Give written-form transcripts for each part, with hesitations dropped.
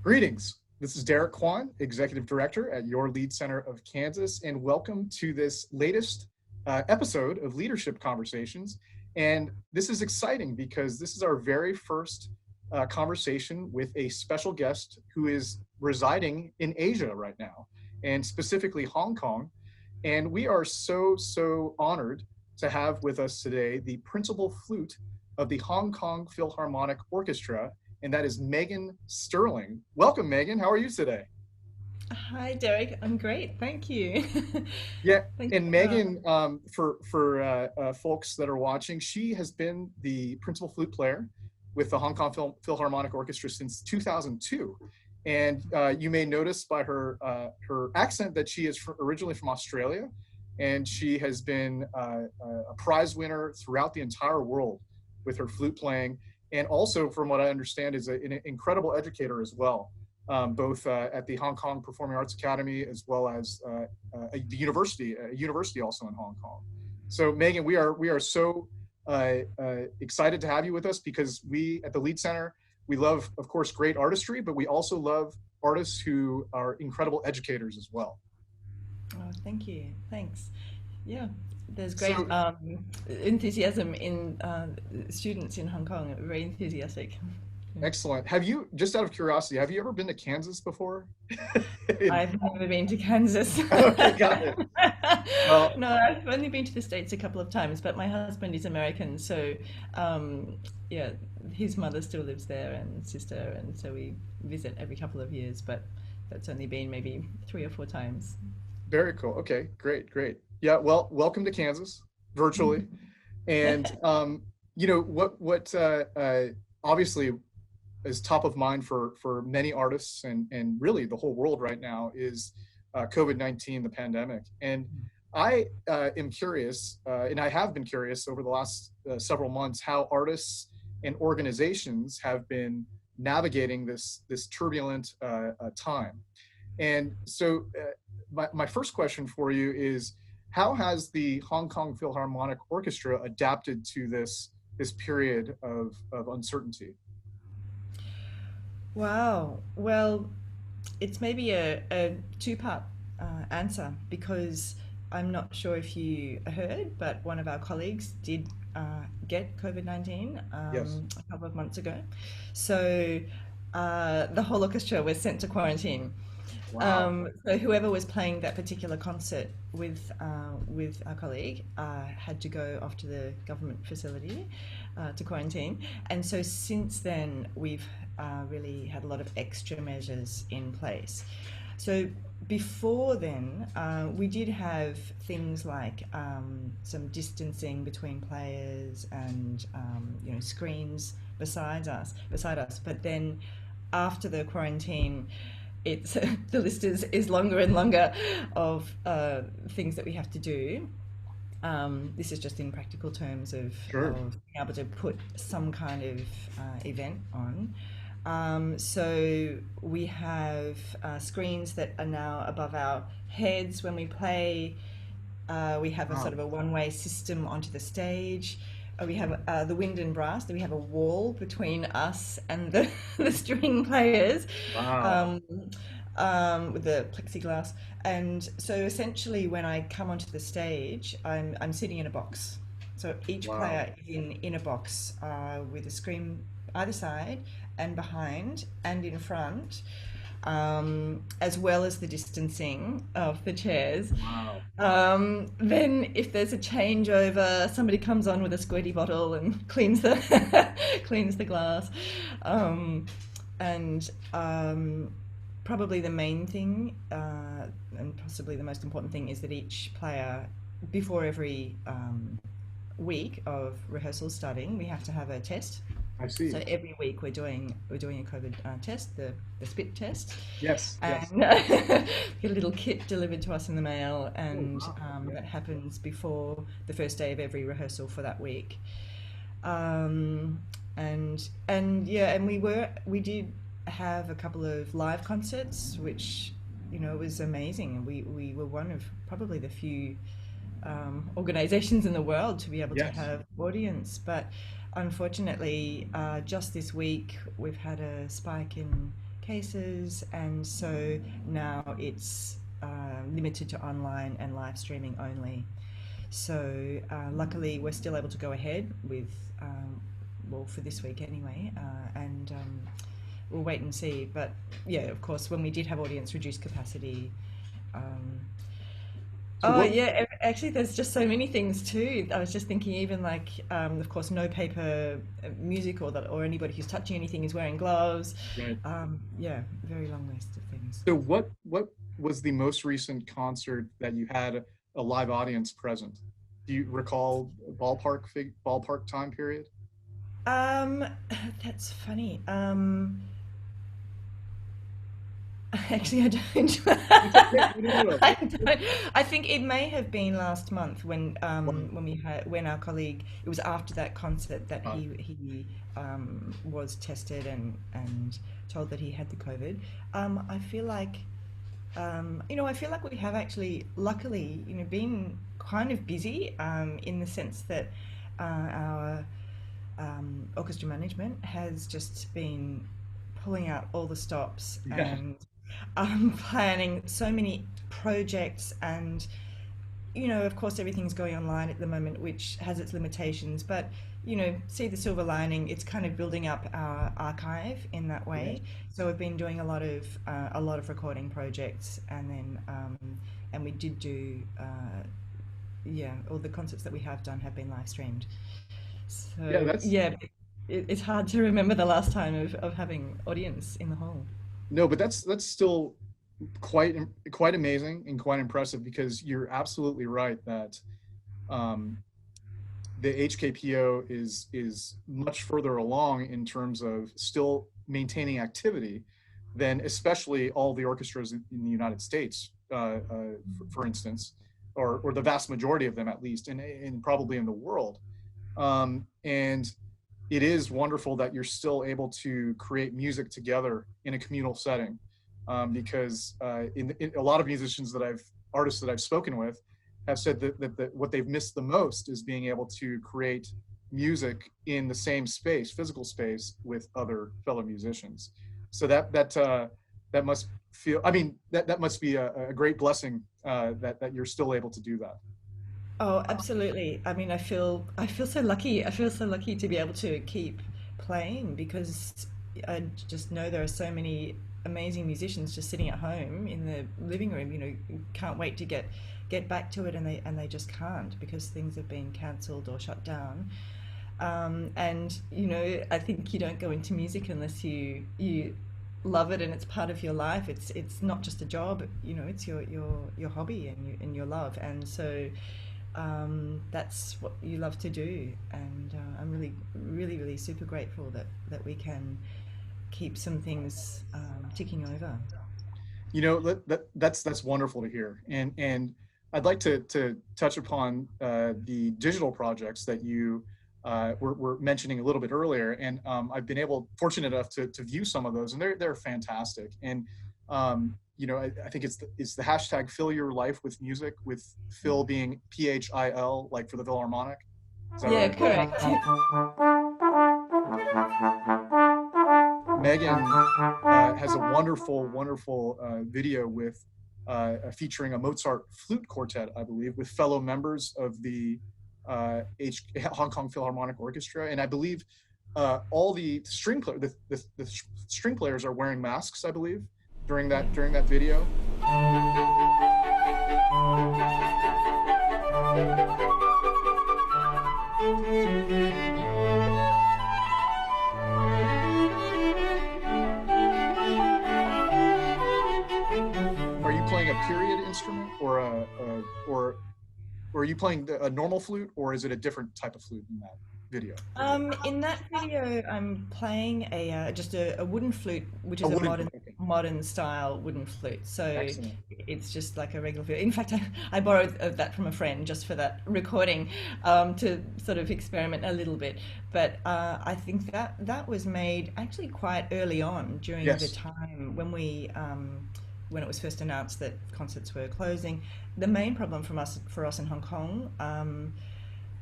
Greetings. This is Derek Kwan, Executive Director at your Lead Center of Kansas, and welcome to this latest episode of Leadership Conversations. And this is exciting because this is our very first conversation with a special guest who is residing in Asia right now, and specifically Hong Kong. And we are so honored to have with us today the Principal Flute of the Hong Kong Philharmonic Orchestra, and that is Megan Sterling. Welcome, Megan. How are you today? Hi, Derek. I'm great. Thank you. Yeah, Thank and you. Megan, for folks that are watching, she has been the principal flute player with the Hong Kong Philharmonic Orchestra since 2002. And you may notice by her accent that she is originally from Australia, and she has been a prize winner throughout the entire world with her flute playing. And also, from what I understand, is an incredible educator as well, both at the Hong Kong Performing Arts Academy as well as the university also in Hong Kong. So, Megan, we are so excited to have you with us because we at the Lead Center, we love, of course, great artistry, but we also love artists who are incredible educators as well. Oh, thank you. Thanks. Yeah, there's great So, enthusiasm in students in Hong Kong. Very enthusiastic. Yeah. excellent. Have you, just out of curiosity, have you ever been to Kansas before? In- I've never been to Kansas. okay, got it. Well, No, I've only been to the States a couple of times, but my husband is American, so yeah, his mother still lives there and sister, and so we visit every couple of years, but that's only been maybe 3 or 4 times. very cool. Okay, great. Yeah, well, welcome to Kansas virtually. And what obviously is top of mind for many artists and really the whole world right now is COVID-19, the pandemic. And I am curious, and I have been curious over the last several months, how artists and organizations have been navigating this turbulent time. And so, my first question for you is, how has the Hong Kong Philharmonic Orchestra adapted to this period of uncertainty? Wow. Well, it's maybe a two-part answer because I'm not sure if you heard, but one of our colleagues did get COVID-19 Yes. a couple of months ago. So the whole orchestra was sent to quarantine. Wow. So whoever was playing that particular concert with our colleague had to go off to the government facility to quarantine. And so since then, we've really had a lot of extra measures in place. So before then, we did have things like some distancing between players and screens beside us. But then after the quarantine, it's the list is longer and longer of things that we have to do. This is just in practical terms Sure. of being able to put some kind of event on. So we have screens that are now above our heads when we play. We have a sort Wow. of a one-way system onto the stage. We have the wind and brass. We have a wall between us and the string players Wow. um, with the plexiglass. And so essentially, when I come onto the stage, I'm sitting in a box. So each Wow. player is in a box with a screen either side and behind and in front, as well as the distancing of the chairs. Wow. Then, if there's a changeover, somebody comes on with a squirty bottle and cleans the cleans the glass. Um, and Probably the main thing, and possibly the most important thing, is that each player, before every week of rehearsals starting, we have to have a test. I So see. every week we're doing a COVID test, the spit test, Yes. and Yes. get a little kit delivered to us in the mail, Oh, and wow. Okay. that happens before the first day of every rehearsal for that week. Um, and yeah, and we did have a couple of live concerts, which was amazing, and we were one of probably the few organizations in the world to be able to Yes. have audience. But unfortunately, just this week we've had a spike in cases, and so now it's limited to online and live streaming only. So luckily, we're still able to go ahead with, well, for this week anyway, and we'll wait and see. But yeah, of course, when we did have audience reduced capacity. Um, So oh what? yeah, actually, there's just so many things too. I was just thinking, even like, of course, no paper music, or that, or anybody who's touching anything is wearing gloves. Right. Yeah, very long list of things. So what was the most recent concert that you had a live audience present? Do you recall ballpark time period? Um, that's funny. Actually, I don't. It's okay. No, no, no, I no. don't. I think it may have been last month Wow. when we had, when our colleague, it was after that concert that Uh, he was tested and told that he had the COVID. I feel like I feel like we have actually, luckily, been kind of busy in the sense that our orchestra management has just been pulling out all the stops yeah. and planning so many projects. And of course, everything's going online at the moment, which has its limitations, but see the silver lining, it's kind of building up our archive in that Right. way. So we've been doing a lot of recording projects, and then and we did do yeah, all the concerts that we have done have been live streamed. Yeah, So that's yeah, it's hard to remember the last time of having audience in the hall. no, but that's still quite amazing and quite impressive because you're absolutely right that um, the HKPO is much further along in terms of still maintaining activity than especially all the orchestras in the United States, for instance, or the vast majority of them at least, and probably in the world. And it is wonderful that you're still able to create music together in a communal setting, because in a lot of artists that I've spoken with have said that what they've missed the most is being able to create music in the same space, physical space, with other fellow musicians. So that must feel. I mean, that must be a great blessing, that you're still able to do that. Oh, absolutely. I mean, I feel so lucky. I feel so lucky to be able to keep playing, because I just know there are so many amazing musicians just sitting at home in the living room, can't wait to get back to it, and they just can't, because things have been cancelled or shut down. And I think you don't go into music unless you love it and it's part of your life. It's not just a job, it's your hobby and your love. And so that's what you love to do. And I'm really, really, really super grateful that we can keep some things ticking over. That's wonderful to hear, and I'd like to touch upon the digital projects that you were mentioning a little bit earlier, and I've been fortunate enough to view some of those, and they're fantastic. And I think it's the hashtag Fill Your Life with Music, with Phil being PHIL, like for the Philharmonic. Is that Yeah, right? correct. Megan has a wonderful video with featuring a Mozart flute quartet, I believe, with fellow members of the Hong Kong Philharmonic Orchestra, and I believe all the the string players are wearing masks, I believe, during that video. Are you playing a period instrument, or are you playing a normal flute, or is it a different type of flute in that video? In that video, I'm playing just a wooden flute, which A is a wooden flute. Okay, modern style wooden flute. So excellent. it's just like a regular flute. In fact, I borrowed that from a friend just for that recording, to sort of experiment a little bit. But I think that was made actually quite early on during the Yes. time when it was first announced that concerts were closing. The main problem for us in Hong Kong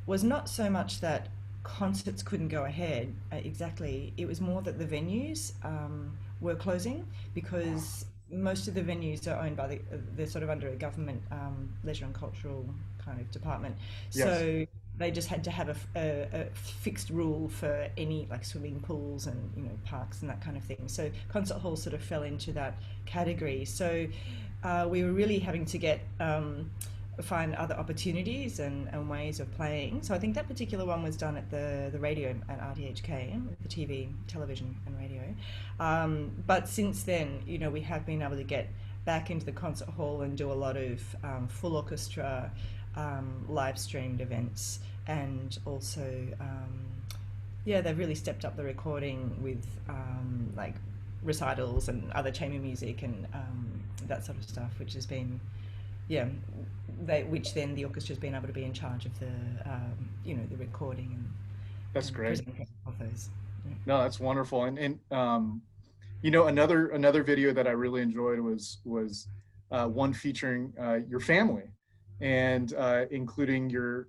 was not so much that concerts couldn't go ahead, exactly. It was more that the venues were closing because most of the venues are owned by they're sort of under a government leisure and cultural kind of department. Yes. So they just had to have a fixed rule for any like swimming pools and parks and that kind of thing. So concert halls sort of fell into that category. So we were really having to find other opportunities and ways of playing. So I think that particular one was done at the radio at RTHK, the television and radio. But since then, we have been able to get back into the concert hall and do a lot of full orchestra, live streamed events, and also, yeah, they've really stepped up the recording with like recitals and other chamber music and that sort of stuff, which has been, yeah, which then the orchestra's been able to be in charge of the the recording That's and great. presentation of those. Yeah. No, that's wonderful. And another video that I really enjoyed was one featuring your family, and including your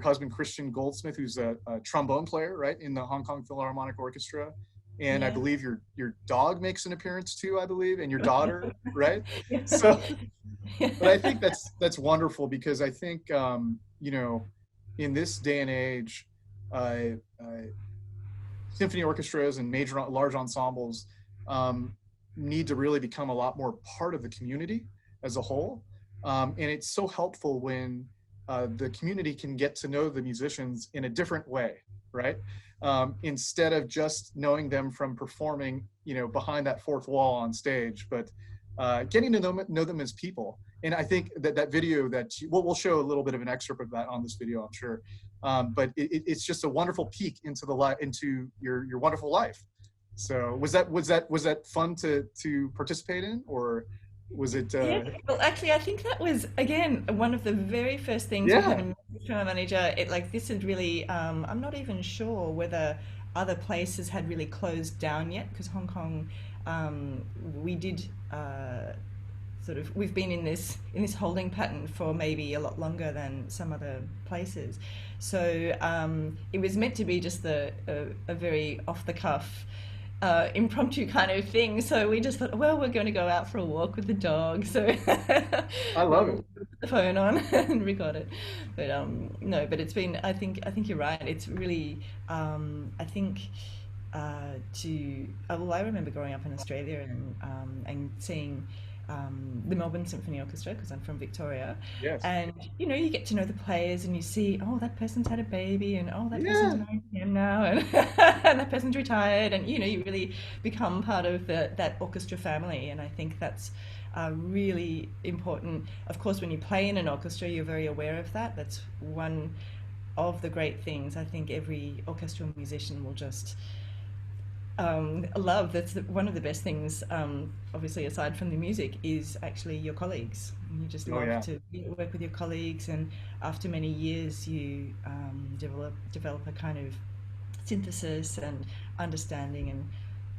husband Christian Goldsmith, who's a trombone player, right, in the Hong Kong Philharmonic Orchestra, and I Yeah. believe your dog makes an appearance too, I believe, and your daughter, right? Yeah. So, but I think that's wonderful, because I think in this day and age, uh, uh, symphony orchestras and large ensembles need to really become a lot more part of the community as a whole. And it's so helpful when the community can get to know the musicians in a different way, right? Instead of just knowing them from performing, behind that fourth wall on stage, but getting to know them as people. And I think that video we'll show a little bit of an excerpt of that on this video, I'm sure. But it's just a wonderful peek into your wonderful life. So was that fun to participate in, or was it? Yeah, well, actually, I think that was again one of the very first things we had Yeah, a message from our manager. This had really, I'm not even sure whether other places had really closed down yet because Hong Kong, we did we've been in this holding pattern for maybe a lot longer than some other places. So it was meant to be just a very off the cuff impromptu kind of thing. So we just thought, well, we're going to go out for a walk with the dog. So I love we'll it. put the phone on and record it. But no, but it's been. I think you're right. It's really. I think. Well, I remember growing up in Australia and seeing the Melbourne Symphony Orchestra because I'm from Victoria, Yes. and you get to know the players and you see, oh, that person's had a baby, and oh, that person's Yeah, married to him now, and, and that person's retired, and you really become part of that orchestra family, and I think that's really important. Of course, when you play in an orchestra, you're very aware of that. That's one of the great things I think every orchestral musician will just love. That's one of the best things, obviously aside from the music, is actually your colleagues. You just oh love yeah. to work with your colleagues, and after many years you develop a kind of synthesis and understanding, and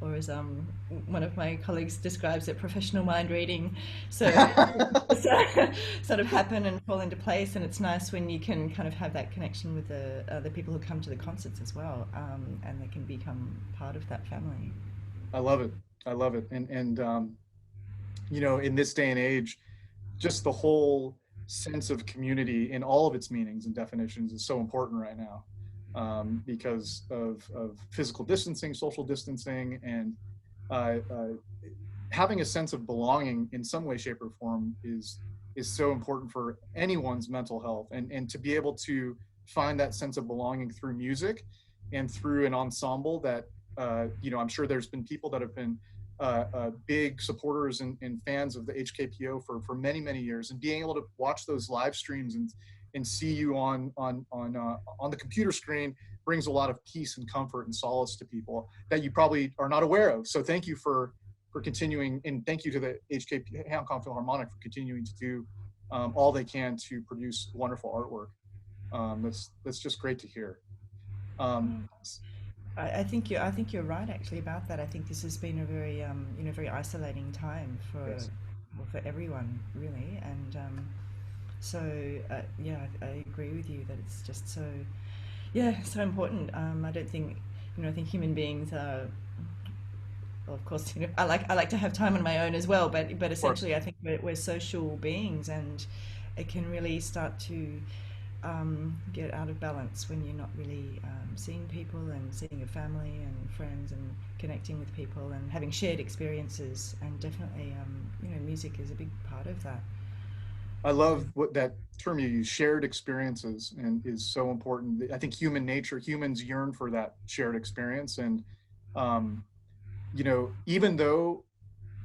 or as one of my colleagues describes it, professional mind reading. So sort of happen and fall into place, and it's nice when you can kind of have that connection with the people who come to the concerts as well, and they can become part of that family. I love it. I love it. And in this day and age, just the whole sense of community in all of its meanings and definitions is so important right now, because of physical distancing, social distancing, and having a sense of belonging in some way, shape, or form is so important for anyone's mental health, and to be able to find that sense of belonging through music and through an ensemble that I'm sure there's been people that have been big supporters and fans of the HKPO for many years, and being able to watch those live streams and see you on the computer screen brings a lot of peace and comfort and solace to people that you probably are not aware of. So thank you for continuing, and thank you to the Hong Kong Philharmonic for continuing to do all they can to produce wonderful artwork. That's just great to hear. Um, I think you're right actually about that. I think this has been a very very isolating time yes, for everyone really, and so yeah, I agree with you that it's just so so important. I don't think I think human beings are of course, I like to have time on my own as well, but Of course. essentially, I think we're social beings, and it can really start to get out of balance when you're not really seeing people and seeing your family and friends and connecting with people and having shared experiences. And definitely, music is a big part of that. I love what that term you use, shared experiences, and is so important. I think human nature, humans yearn for that shared experience. And, um, even though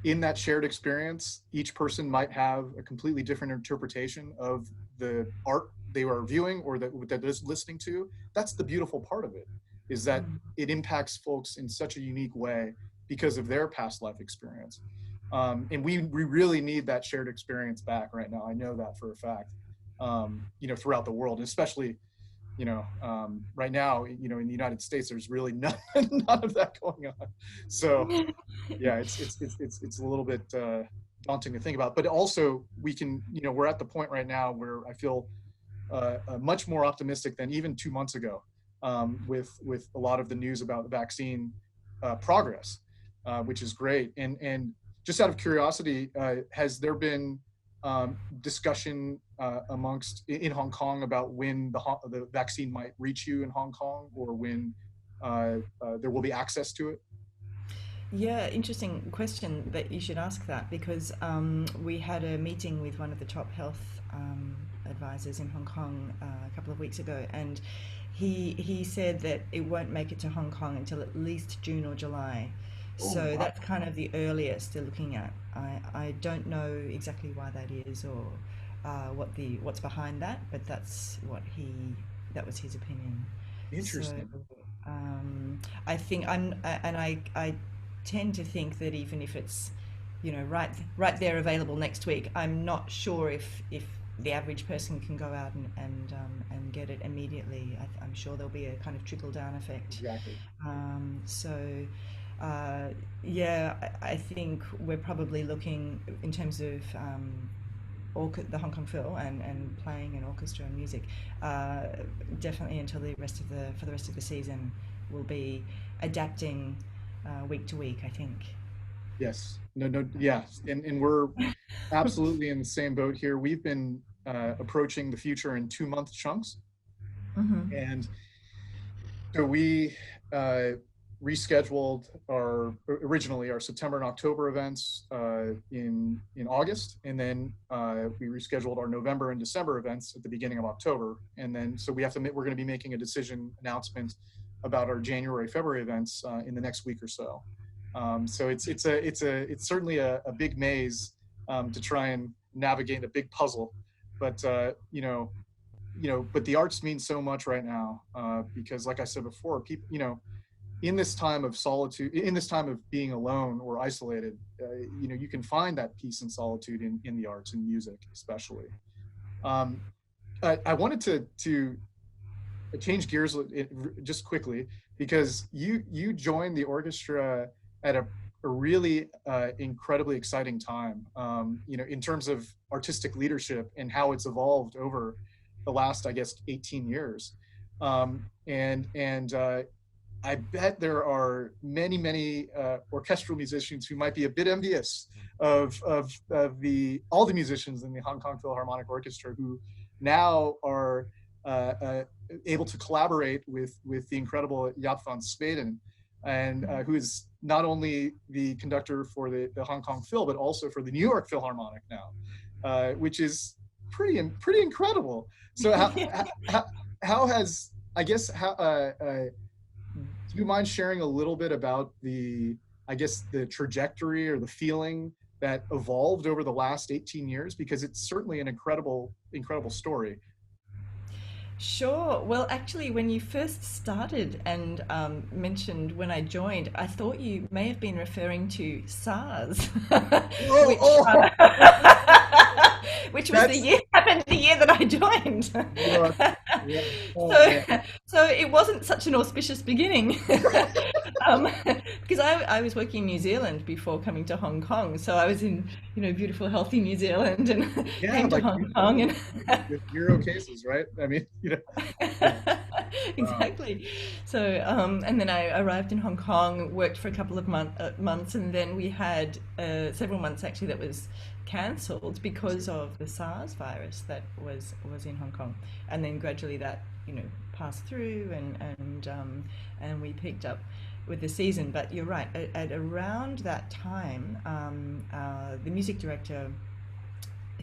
in that shared experience, each person might have a completely different interpretation of the art they are viewing or that is listening to. That's the beautiful part of it, is that Mm. it impacts folks in such a unique way because of their past life experience. And we really need that shared experience back right now. I know that for a fact. Throughout the world, especially right now, in the United States, there's really none of that going on. So yeah, it's a little bit daunting to think about, but also we can, we're at the point right now where I feel much more optimistic than even 2 months ago, with a lot of the news about the vaccine progress, which is great. And just out of curiosity, has there been discussion amongst in Hong Kong about when the vaccine might reach you in Hong Kong, or when there will be access to it? Yeah, interesting question that you should ask that, because we had a meeting with one of the top health advisors in Hong Kong a couple of weeks ago, and he said that it won't make it to Hong Kong until at least June or July. Oh, So wow. that's kind of the earliest they're looking at. I don't know exactly why that is, or what's behind that, but that was his opinion. So Interesting. I think I tend to think that even if it's right there available next week, I'm not sure if the average person can go out and get it immediately. I'm sure there'll be a kind of trickle down effect. Exactly. So yeah, I think we're probably looking in terms of the Hong Kong Phil and playing an orchestra and music, uh, definitely until for the rest of the season, we'll be adapting week to week, I think. Yes. No, no, yeah. And we're absolutely in the same boat here. We've been approaching the future in 2 month chunks. Hmm. And so we uh, rescheduled originally our September and October events in August, and then we rescheduled our November and December events at the beginning of October. And then so we're going to be making a decision announcement about our January February events in the next week or so. So it's certainly a big maze to try and navigate, a big puzzle, but but the arts mean so much right now, because like I said before, people, in this time of solitude, in this time of being alone or isolated, you can find that peace and solitude in the arts and music especially. um, I wanted to change gears just quickly, because you joined the orchestra at a really incredibly exciting time, in terms of artistic leadership and how it's evolved over the last, I guess, 18 years. And I bet there are many orchestral musicians who might be a bit envious of the all the musicians in the Hong Kong Philharmonic Orchestra, who now are uh, able to collaborate with the incredible Jaap van Zweden, and who is not only the conductor for the Hong Kong Phil, but also for the New York Philharmonic now, which is pretty incredible. So how has, I guess, do you mind sharing a little bit about I guess, the trajectory or the feeling that evolved over the last 18 years? Because it's certainly an incredible story. Sure. Well, actually, when you first started and mentioned when I joined, I thought you may have been referring to SARS, Oh, which oh, which was that's happened the year that I joined. yeah, yeah. Oh So, man, so it wasn't such an auspicious beginning, because I was working in New Zealand before coming to Hong Kong. So I was in, beautiful, healthy New Zealand, and yeah, came to like Hong Kong, and with 0 cases, right? I mean, yeah. Wow. Exactly. So, and then I arrived in Hong Kong, worked for a couple of months, and then we had several months actually that was cancelled because of the SARS virus that was in Hong Kong, and then gradually that passed through, and we picked up with the season. But you're right. At around that time, the music director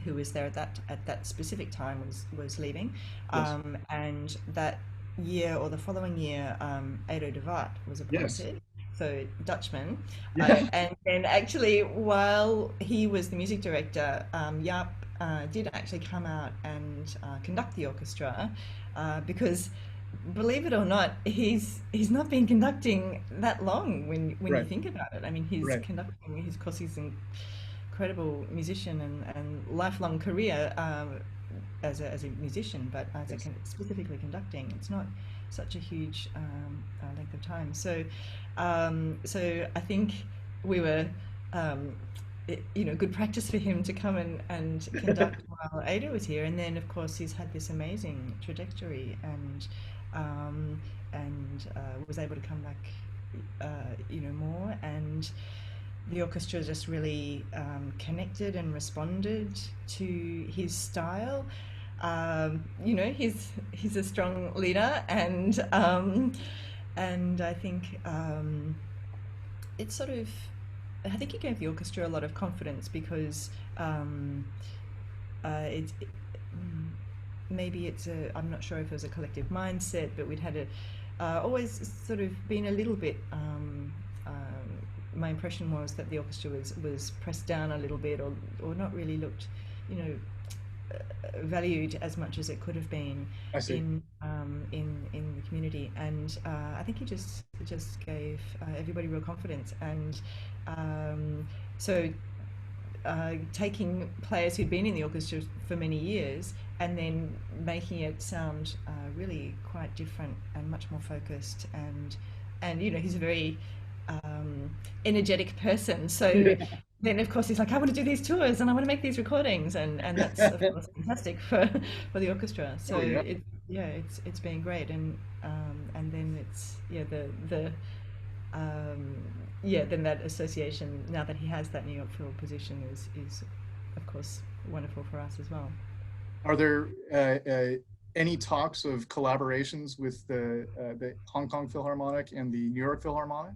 who was there at that specific time was leaving, Yes. and that year or the following year, Edo de Waart was Yes. appointed, so Dutchman, Yeah. and then actually while he was the music director, Jaap did actually come out and conduct the orchestra, because believe it or not, he's not been conducting that long when you Right. think about it. I mean, he's Right. conducting his course. He's incredible musician and lifelong career as a musician, but as a Yes. specifically conducting, it's not such a huge length of time. So I think we were. Good practice for him to come and conduct while Ada was here, and then of course he's had this amazing trajectory and was able to come back, more, and the orchestra just really connected and responded to his style. He's a strong leader, and I think it's sort of. I think he gave the orchestra a lot of confidence because it maybe it's a. I'm not sure if it was a collective mindset, but we'd had always sort of been a little bit. My impression was that the orchestra was pressed down a little bit, or not really looked, you know, valued as much as it could have been I see. in the community. And I think he just gave everybody real confidence. And so taking players who'd been in the orchestra for many years and then making it sound really quite different and much more focused, and he's a very energetic person. So Yeah. then of course he's like, I want to do these tours and I want to make these recordings, and that's of course fantastic for the orchestra. So Oh yeah. it's been great. And then it's the then that association, now that he has that New York Phil position, is of course wonderful for us as well. Are there any talks of collaborations with the Hong Kong Philharmonic and the New York Philharmonic?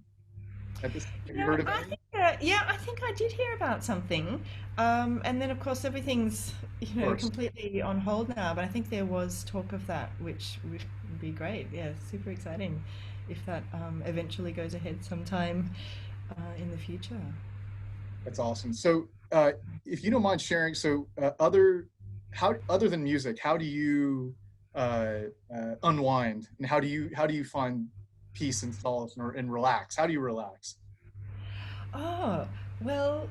At this, have you heard of any? I think I did hear about something, and then of course everything's Of course. completely on hold now. But I think there was talk of that, which would be great. Yeah, super exciting if that eventually goes ahead sometime in the future. That's awesome. So, if you don't mind sharing, so other than music, how do you unwind, and how do you find peace and solace and relax? How do you relax? Oh, well,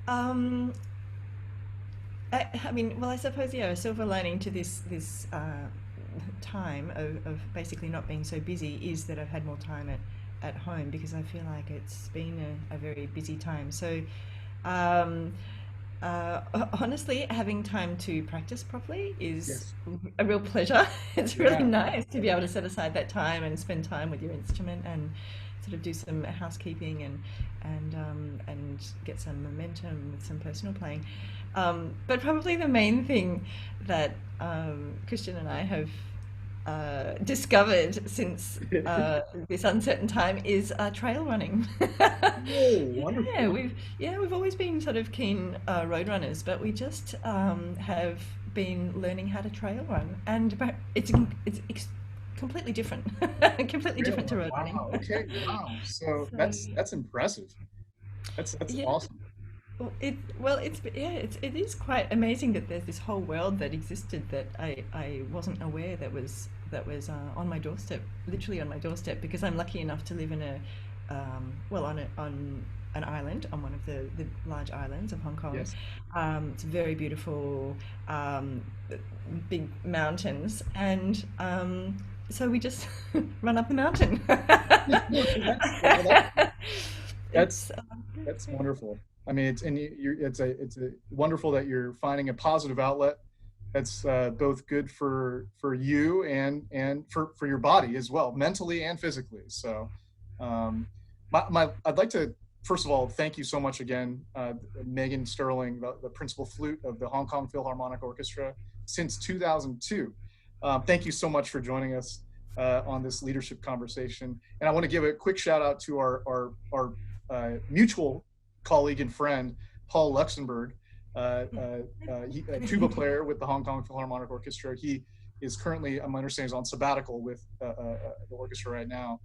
um, I mean, well, I suppose, yeah, a silver lining to this time of basically not being so busy is that I've had more time at home, because I feel like it's been a very busy time. So, um, honestly, having time to practice properly is Yes. a real pleasure. It's really Yeah. nice to be able to set aside that time and spend time with your instrument and sort of do some housekeeping and get some momentum with some personal playing. But probably the main thing that Christian and I have discovered since this uncertain time is trail running. Oh, Yeah, wonderful. we've always been sort of keen road runners, but we just have been learning how to trail run, and it's completely different, completely Really? different to road running. Wow. Okay. Wow. So So that's impressive. That's yeah, awesome. it is quite amazing that there's this whole world that existed that I wasn't aware that was on my doorstep, literally on my doorstep, because I'm lucky enough to live in on an island, on one of the large islands of Hong Kong. Yes. It's very beautiful, big mountains, and so we just run up the mountain. That's It's that's wonderful. I mean, it's and you're it's a wonderful that you're finding a positive outlet That's both good for you and for your body as well, mentally and physically. So, I'd like to first of all thank you so much again, Megan Sterling, the principal flute of the Hong Kong Philharmonic Orchestra since 2002. Thank you so much for joining us on this leadership conversation. And I want to give a quick shout out to our mutual colleague and friend, Paul Luxembourg, a tuba player with the Hong Kong Philharmonic Orchestra. He is currently, my understanding, is on sabbatical with the orchestra right now,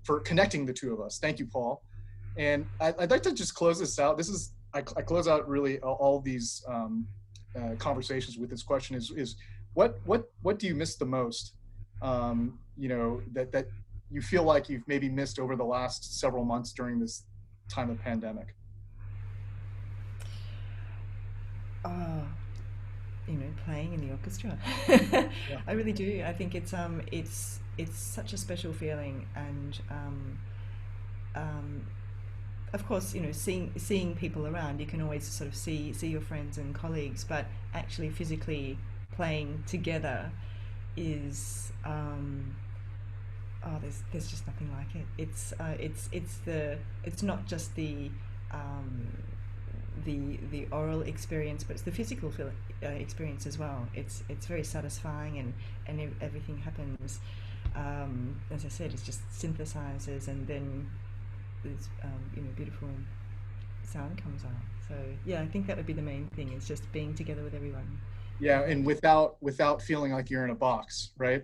for connecting the two of us. Thank you, Paul. And I'd like to just close this out. I close out really all these conversations with this question: is what do you miss the most? That you feel like you've maybe missed over the last several months during this time of pandemic. Oh, playing in the orchestra. Yeah. I really do. I think it's such a special feeling, and um, of course, seeing people around, you can always sort of see your friends and colleagues, but actually physically playing together is oh, there's just nothing like it. It's not just um, the oral experience, but it's the physical experience as well. It's very satisfying, and everything happens. As I said, it's just synthesizers, and then this beautiful sound comes out. So yeah, I think that would be the main thing. Is just being together with everyone. Yeah, and without feeling like you're in a box, right?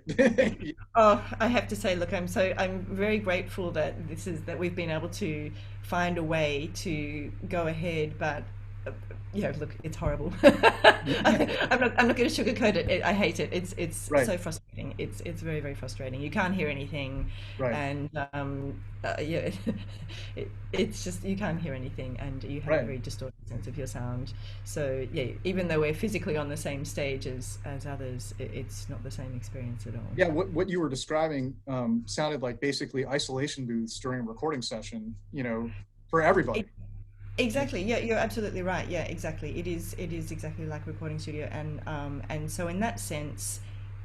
Oh, I have to say, look, I'm very grateful that we've been able to find a way to go ahead, but look, it's horrible. I'm not going to sugarcoat it. I hate it. It's Right, so frustrating. It's very, very frustrating. You can't hear anything, right, and yeah, it's just you can't hear anything, and you have a right. very distorted sense of your sound. So yeah, even though we're physically on the same stage as others, it's not the same experience at all. Yeah, what you were describing sounded like basically isolation booths during a recording session, for everybody. Exactly. Yeah, you're absolutely right. Yeah, exactly. It is exactly like recording studio, and so in that sense,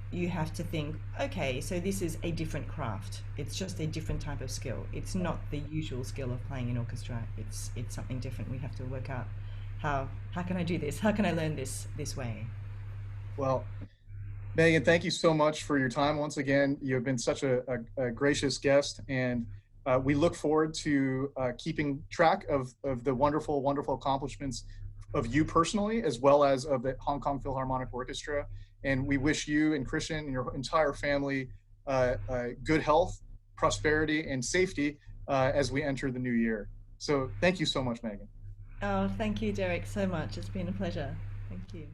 you have to think, okay, so this is a different craft. It's just a different type of skill. It's not the usual skill of playing in orchestra. It's something different. We have to work out how can I do this? How can I learn this way? Well, Megan, thank you so much for your time once again. You have been such a gracious guest, and we look forward to keeping track of the wonderful, wonderful accomplishments of you personally, as well as of the Hong Kong Philharmonic Orchestra. And we wish you and Christian and your entire family good health, prosperity, and safety as we enter the new year. So thank you so much, Megan. Oh, thank you, Derek, so much. It's been a pleasure. Thank you.